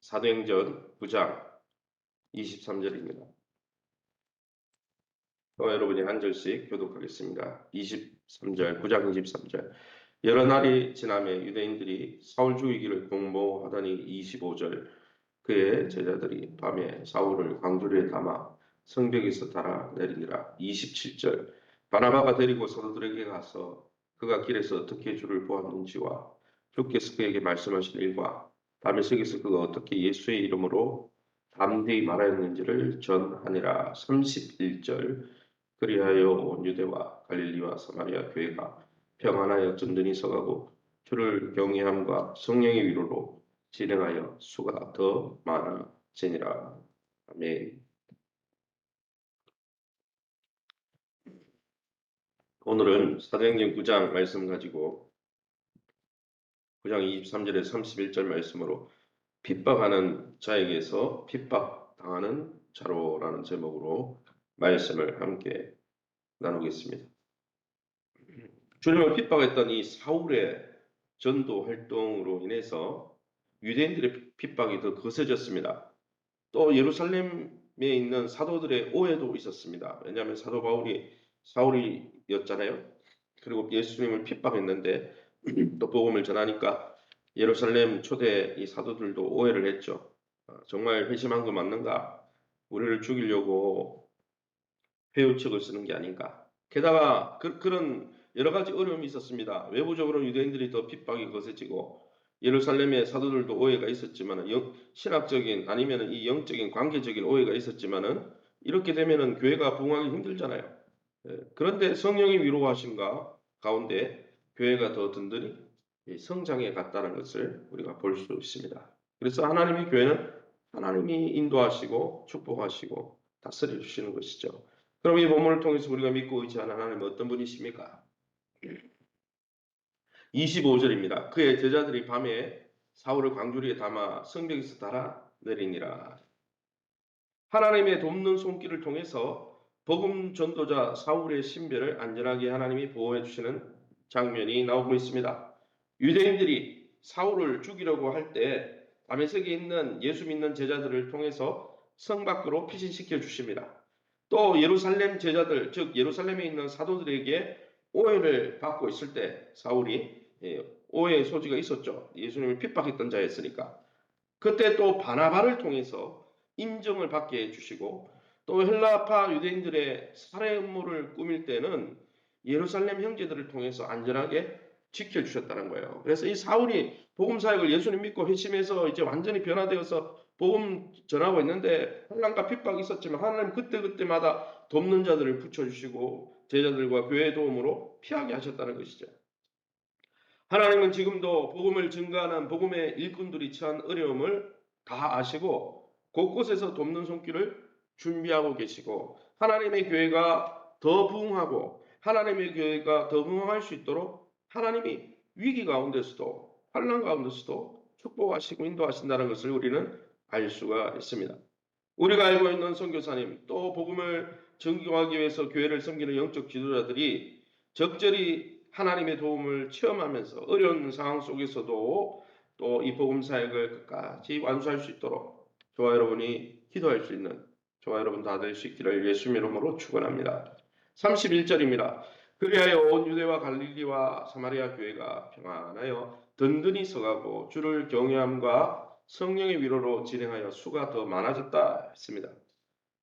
사도행전 9장 23절입니다. 여러분이 한 절씩 교독하겠습니다. 23절, 9장 23절. 여러 날이 지나며 유대인들이 사울 죽이기를 공모하더니 25절. 그의 제자들이 밤에 사울을 광주리에 담아 성벽에서 달아 내리니라. 27절. 바나바가 데리고 사도들에게 가서 그가 길에서 어떻게 주를 보았는지와 주께서 그에게 말씀하신 일과 다메섹에서 그가 어떻게 예수의 이름으로 담대히 말하였는지를 전하니라. 31절. 그리하여 온 유대와 갈릴리와 사마리아 교회가 평안하여 든든히 서가고 주를 경외함과 성령의 위로로 진행하여 수가 더 많아지니라. 아멘. 오늘은 사도행전 9장 말씀 가지고 9장 23절에 31절 말씀으로 핍박하는 자에게서 핍박당하는 자로라는 제목으로 말씀을 함께 나누겠습니다. 주님을 핍박했던 이 사울의 전도 활동으로 인해서 유대인들의 핍박이 더 거세졌습니다. 또 예루살렘에 있는 사도들의 오해도 있었습니다. 왜냐하면 사도 바울이 사울이었잖아요. 그리고 예수님을 핍박했는데 또 복음을 전하니까 예루살렘 초대 이 사도들도 오해를 했죠. 정말 회심한 거 맞는가? 우리를 죽이려고 회유책을 쓰는 게 아닌가? 게다가 그런 여러 가지 어려움이 있었습니다. 외부적으로 유대인들이 더 핍박이 거세지고 예루살렘의 사도들도 오해가 있었지만 신학적인 아니면 이 영적인 관계적인 오해가 있었지만은 이렇게 되면은 교회가 부흥하기 힘들잖아요. 그런데 성령이 위로하신가 가운데 교회가 더 든든히 성장해 갔다는 것을 우리가 볼 수 있습니다. 그래서 하나님의 교회는 하나님이 인도하시고 축복하시고 다스려 주시는 것이죠. 그럼 이 본문을 통해서 우리가 믿고 의지하는 하나님은 어떤 분이십니까? 25절입니다. 그의 제자들이 밤에 사울을 광주리에 담아 성벽에서 달아 내리니라. 하나님의 돕는 손길을 통해서 복음 전도자 사울의 신변을 안전하게 하나님이 보호해 주시는 장면이 나오고 있습니다. 유대인들이 사울을 죽이려고 할 때 다메섹에 있는 예수 믿는 제자들을 통해서 성 밖으로 피신시켜 주십니다. 또 예루살렘 제자들, 즉 예루살렘에 있는 사도들에게 오해를 받고 있을 때 사울이 오해의 소지가 있었죠. 예수님을 핍박했던 자였으니까. 그때 또 바나바를 통해서 인정을 받게 해주시고 또 헬라파 유대인들의 살해 음모를 꾸밀 때는 예루살렘 형제들을 통해서 안전하게 지켜주셨다는 거예요. 그래서 이 사울이 복음 사역을 예수님 믿고 회심해서 이제 완전히 변화되어서 복음 전하고 있는데 환난과 핍박이 있었지만 하나님 그때그때마다 돕는 자들을 붙여주시고 제자들과 교회의 도움으로 피하게 하셨다는 것이죠. 하나님은 지금도 복음을 증거하는 복음의 일꾼들이 처한 어려움을 다 아시고 곳곳에서 돕는 손길을 준비하고 계시고 하나님의 교회가 더 부흥하고 하나님의 교회가 더 흥황할 수 있도록 하나님이 위기 가운데서도 환난 가운데서도 축복하시고 인도하신다는 것을 우리는 알 수가 있습니다. 우리가 알고 있는 선교사님 또 복음을 전교하기 위해서 교회를 섬기는 영적 지도자들이 적절히 하나님의 도움을 체험하면서 어려운 상황 속에서도 또 이 복음 사역을 끝까지 완수할 수 있도록 저와 여러분이 기도할 수 있는 저와 여러분 다 될 수 있기를 예수 이름으로 축원합니다. 31절입니다. 그리하여 온 유대와 갈릴리와 사마리아 교회가 평안하여 든든히 서가고 주를 경외함과 성령의 위로로 진행하여 수가 더 많아졌다 했습니다.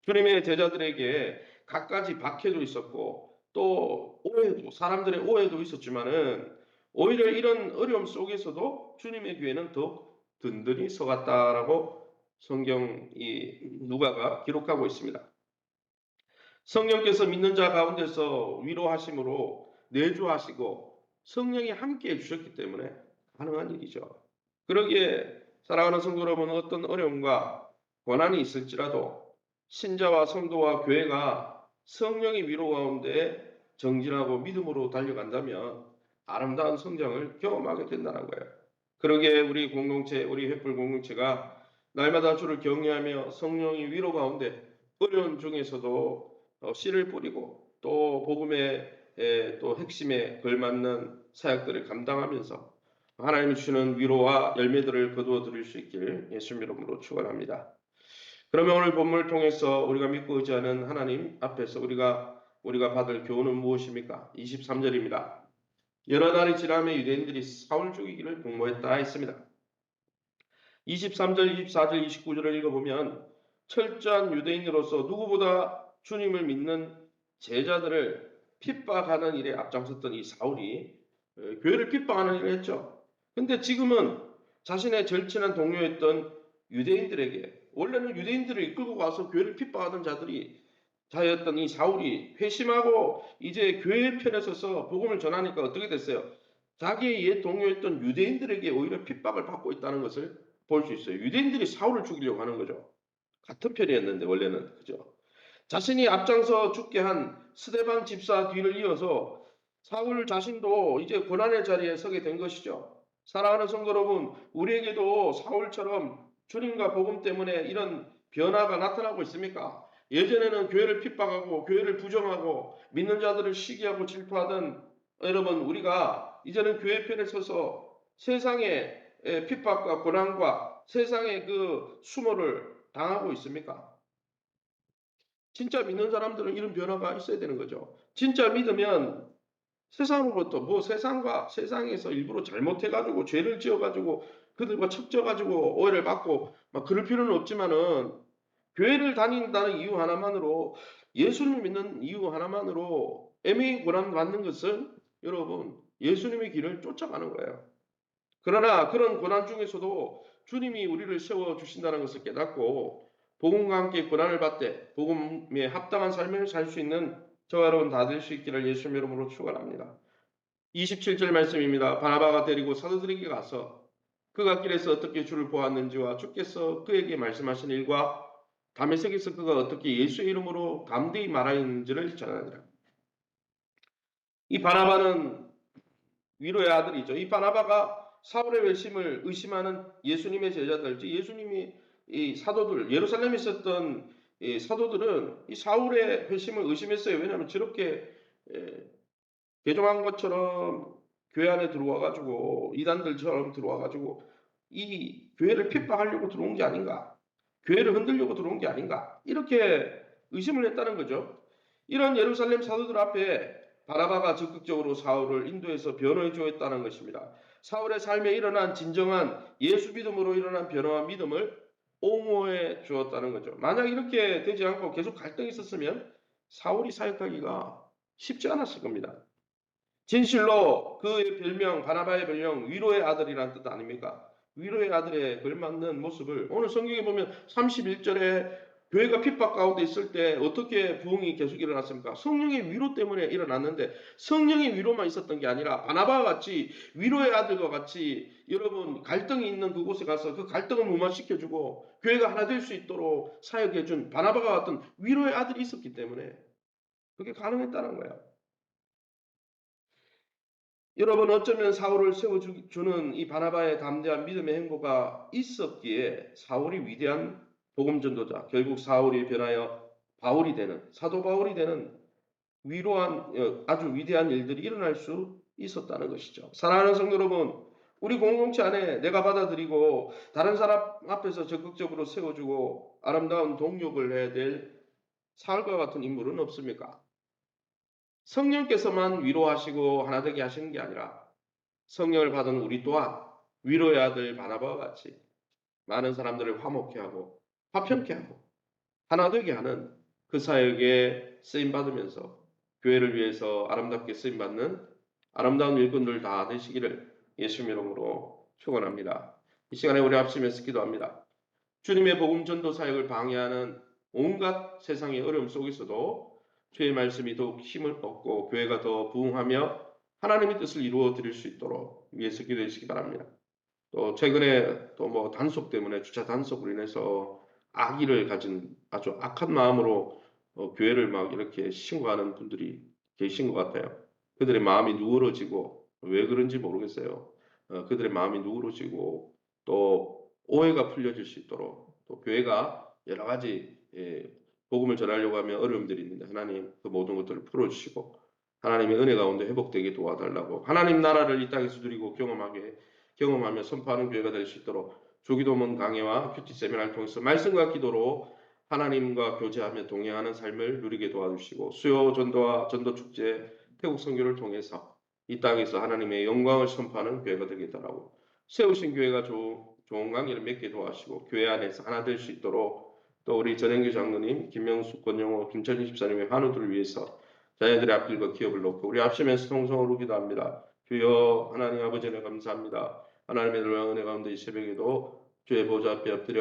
주님의 제자들에게 갖가지 박해도 있었고 또 오해도 사람들의 오해도 있었지만은 오히려 이런 어려움 속에서도 주님의 교회는 더욱 든든히 서갔다라고 성경이 누가가 기록하고 있습니다. 성령께서 믿는 자 가운데서 위로하심으로 내주하시고 성령이 함께해 주셨기 때문에 가능한 일이죠. 그러기에 사랑하는 성도 여러분 어떤 어려움과 고난이 있을지라도 신자와 성도와 교회가 성령의 위로 가운데 정진하고 믿음으로 달려간다면 아름다운 성장을 경험하게 된다는 거예요. 그러기에 우리 공동체, 우리 횃불 공동체가 날마다 주를 경외하며 성령의 위로 가운데 어려운 중에서도 씨를 뿌리고 또 복음의 또 핵심에 걸맞는 사역들을 감당하면서 하나님이 주시는 위로와 열매들을 거두어 드릴 수 있길 예수님 이름으로 축원합니다. 그러면 오늘 본문을 통해서 우리가 믿고 의지하는 하나님 앞에서 우리가 받을 교훈은 무엇입니까? 23절입니다. 여러 날이 지나며 유대인들이 사울 죽이기를 공모했다 했습니다. 23절, 24절, 29절을 읽어보면 철저한 유대인으로서 누구보다 주님을 믿는 제자들을 핍박하는 일에 앞장섰던 이 사울이 교회를 핍박하는 일을 했죠. 근데 지금은 자신의 절친한 동료였던 유대인들에게, 원래는 유대인들을 이끌고 와서 교회를 핍박하던 자였던 이 사울이 회심하고 이제 교회 편에 서서 복음을 전하니까 어떻게 됐어요? 자기의 옛 동료였던 유대인들에게 오히려 핍박을 받고 있다는 것을 볼 수 있어요. 유대인들이 사울을 죽이려고 하는 거죠. 같은 편이었는데 원래는, 그죠? 자신이 앞장서 죽게 한 스데반 집사 뒤를 이어서 사울 자신도 이제 고난의 자리에 서게 된 것이죠. 사랑하는 성도 여러분, 우리에게도 사울처럼 주님과 복음 때문에 이런 변화가 나타나고 있습니까? 예전에는 교회를 핍박하고 교회를 부정하고 믿는 자들을 시기하고 질투하던 여러분, 우리가 이제는 교회 편에 서서 세상의 핍박과 고난과 세상의 그 수모를 당하고 있습니까? 진짜 믿는 사람들은 이런 변화가 있어야 되는 거죠. 진짜 믿으면 세상으로부터 세상과 세상에서 일부러 잘못해가지고 죄를 지어가지고 그들과 척져가지고 오해를 받고 막 그럴 필요는 없지만은 교회를 다닌다는 이유 하나만으로 예수님을 믿는 이유 하나만으로 애매히 고난 받는 것은 여러분 예수님의 길을 쫓아가는 거예요. 그러나 그런 고난 중에서도 주님이 우리를 세워 주신다는 것을 깨닫고 복음과 함께 고난을 받되 복음에 합당한 삶을 살 수 있는 저와 여러분 다 될 수 있기를 예수님 이름으로 축원합니다. 27절 말씀입니다. 바나바가 데리고 사도들에게 가서 그가 길에서 어떻게 주를 보았는지와 주께서 그에게 말씀하신 일과 다메섹에서 그가 어떻게 예수의 이름으로 담대히 말하였는지를 전하니라. 이 바나바는 위로의 아들이죠. 이 바나바가 사울의 외심을 의심하는 예수님의 제자들, 즉 예수님이 이 사도들, 예루살렘에 있었던 이 사도들은 이 사울의 회심을 의심했어요. 왜냐하면 저렇게 개종한 것처럼 교회 안에 들어와 가지고 이단들처럼 들어와 가지고 이 교회를 핍박하려고 들어온 게 아닌가, 교회를 흔들려고 들어온 게 아닌가, 이렇게 의심을 했다는 거죠. 이런 예루살렘 사도들 앞에 바나바가 적극적으로 사울을 인도해서 변호해 주었다는 것입니다. 사울의 삶에 일어난 진정한 예수 믿음으로 일어난 변화와 믿음을 옹호해 주었다는 거죠. 만약 이렇게 되지 않고 계속 갈등이 있었으면 사울이 사역하기가 쉽지 않았을 겁니다. 진실로 그의 별명, 바나바의 별명 위로의 아들이라는 뜻 아닙니까? 위로의 아들에 걸맞는 모습을 오늘 성경에 보면 31절에 교회가 핍박 가운데 있을 때 어떻게 부흥이 계속 일어났습니까? 성령의 위로 때문에 일어났는데 성령의 위로만 있었던 게 아니라 바나바와 같이 위로의 아들과 같이 여러분 갈등이 있는 그곳에 가서 그 갈등을 무마시켜주고 교회가 하나 될 수 있도록 사역해준 바나바와 같은 위로의 아들이 있었기 때문에 그게 가능했다는 거예요. 여러분 어쩌면 사울을 세워주는 이 바나바의 담대한 믿음의 행보가 있었기에 사울이 위대한 복음전도자, 결국 사울이 변하여 바울이 되는, 사도 바울이 되는 위로한 아주 위대한 일들이 일어날 수 있었다는 것이죠. 사랑하는 성도 여러분, 우리 공동체 안에 내가 받아들이고 다른 사람 앞에서 적극적으로 세워주고 아름다운 동력을 해야 될 사울과 같은 인물은 없습니까? 성령께서만 위로하시고 하나 되게 하시는 게 아니라 성령을 받은 우리 또한 위로의 아들 바나바와 같이 많은 사람들을 화목케 하고 화평케 하고 하나 되게 하는 그 사역에 쓰임 받으면서 교회를 위해서 아름답게 쓰임 받는 아름다운 일꾼들 다 되시기를 예수님 이름으로 축원합니다. 이 시간에 우리 합심해서 기도합니다. 주님의 복음 전도 사역을 방해하는 온갖 세상의 어려움 속에서도 주의 말씀이 더욱 힘을 얻고 교회가 더 부흥하며 하나님의 뜻을 이루어 드릴 수 있도록 위해서 기도해 주시기 바랍니다. 또 최근에 또 뭐 단속 때문에 주차 단속으로 인해서 악의를 가진 아주 악한 마음으로 교회를 막 이렇게 신고하는 분들이 계신 것 같아요. 그들의 마음이 누그러지고 왜 그런지 모르겠어요. 그들의 마음이 누그러지고 또 오해가 풀려질 수 있도록 또 교회가 여러 가지 복음을 전하려고 하면 어려움들이 있는데 하나님 그 모든 것들을 풀어주시고 하나님의 은혜 가운데 회복되게 도와달라고 하나님 나라를 이 땅에서 누리고 경험하게 경험하며 선포하는 교회가 될 수 있도록 조기도문 강해와 큐티 세미나를 통해서 말씀과 기도로 하나님과 교제하며 동행하는 삶을 누리게 도와주시고 수요 전도와 전도 축제 태국 선교를 통해서 이 땅에서 하나님의 영광을 선포하는 교회가 되겠다라고 세우신 교회가 좋은 관계를 맺게 도와주시고 교회 안에서 하나 될 수 있도록 또 우리 전영규 장로님, 김명수, 권영호, 김철진 집사님의 환우들을 위해서 자녀들의 앞길과 기업을 놓고 우리 앞서면서 통성으로 기도합니다. 주여 하나님 아버지 은혜 감사합니다. 하나님의 은혜 가운데 이 새벽에도 주의 보좌 앞에 엎드려